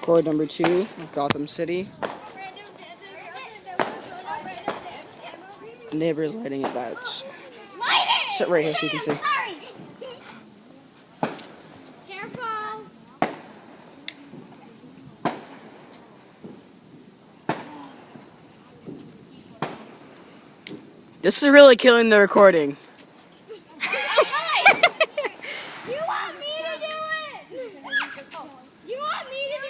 Record number 2 of Gotham City. The neighbor is lighting at that. Sit right here so you can see. Careful. This is really killing the recording. Do you want me to do it? Do you want me to do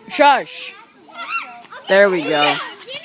it? Shush! Okay, There we go. give